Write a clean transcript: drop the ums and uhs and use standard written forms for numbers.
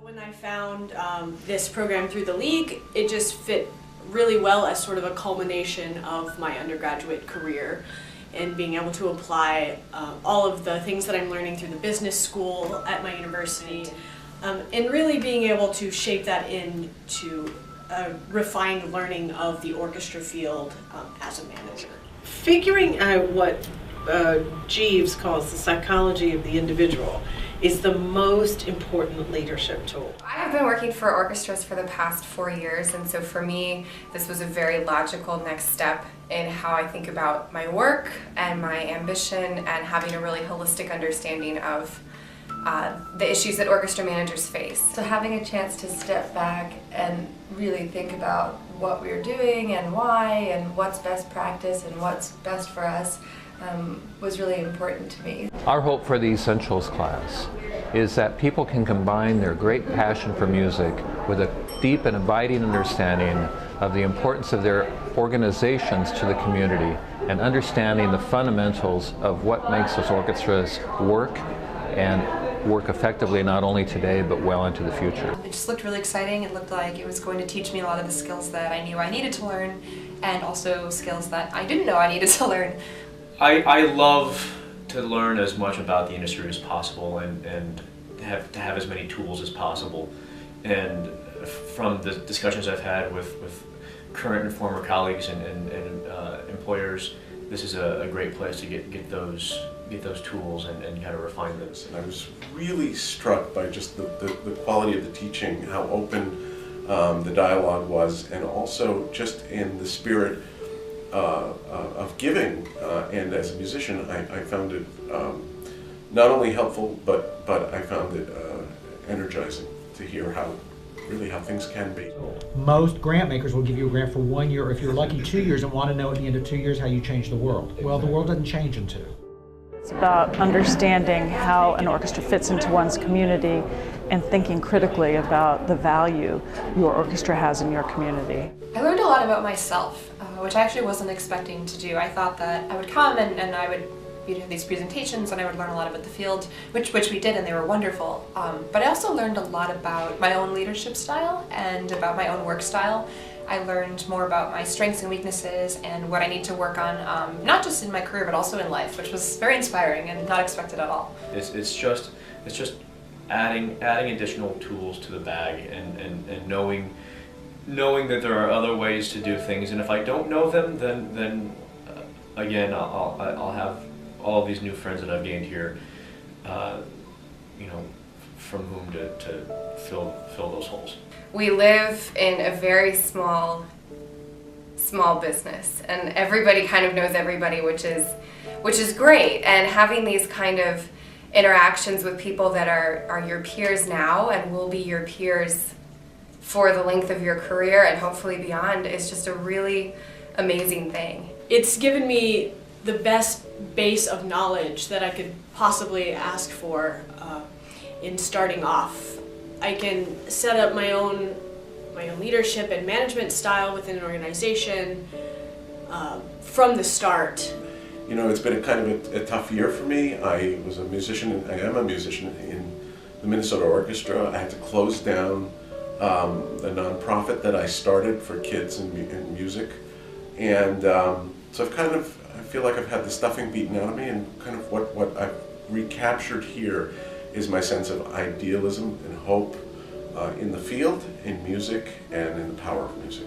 When I found this program through the League, it just fit really well as sort of a culmination of my undergraduate career and being able to apply all of the things that I'm learning through the business school at my university and really being able to shape that into a refined learning of the orchestra field as a manager. Figuring out what Jeeves calls the psychology of the individual is the most important leadership tool. I have been working for orchestras for the past 4 years, and so for me this was a very logical next step in how I think about my work and my ambition and having a really holistic understanding of the issues that orchestra managers face. So having a chance to step back and really think about what we're doing and why and what's best practice and what's best for us was really important to me. Our hope for the Essentials class is that people can combine their great passion for music with a deep and abiding understanding of the importance of their organizations to the community and understanding the fundamentals of what makes those orchestras work and work effectively not only today but well into the future. It just looked really exciting. It looked like it was going to teach me a lot of the skills that I knew I needed to learn and also skills that I didn't know I needed to learn. I love to learn as much about the industry as possible and to have as many tools as possible. And from the discussions I've had with current and former colleagues and employers, this is a great place to get those tools and kind of refine those. And I was really struck by just the quality of the teaching, how open the dialogue was, and also just in the spirit of giving. And as a musician, I found it not only helpful, but I found it energizing to hear how things can be. Most grant makers will give you a grant for 1 year, or if you're lucky 2 years, and want to know at the end of 2 years how you change the world. Well, the world doesn't change in 2. It's about understanding how an orchestra fits into one's community and thinking critically about the value your orchestra has in your community. I learned a lot about myself, which I actually wasn't expecting to do. I thought that I would come and I would do these presentations and I would learn a lot about the field, which we did, and they were wonderful. But I also learned a lot about my own leadership style and about my own work style. I learned more about my strengths and weaknesses and what I need to work on, not just in my career but also in life, which was very inspiring and not expected at all. It's just adding additional tools to the bag and knowing that there are other ways to do things, and if I don't know them, then again I'll have all of these new friends that I've gained here, from whom to fill those holes. We live in a very small business, and everybody kind of knows everybody, which is great. And having these kind of interactions with people that are your peers now and will be your peers for the length of your career and hopefully beyond is just a really amazing thing. It's given me the best base of knowledge that I could possibly ask for in starting off. I can set up my own leadership and management style within an organization from the start. You know, it's been a kind of a tough year for me. I was a musician, I am a musician in the Minnesota Orchestra. I had to close down the nonprofit that I started for kids in music. And so I feel like I've had the stuffing beaten out of me, and kind of what I've recaptured here is my sense of idealism and hope in the field, in music, and in the power of music.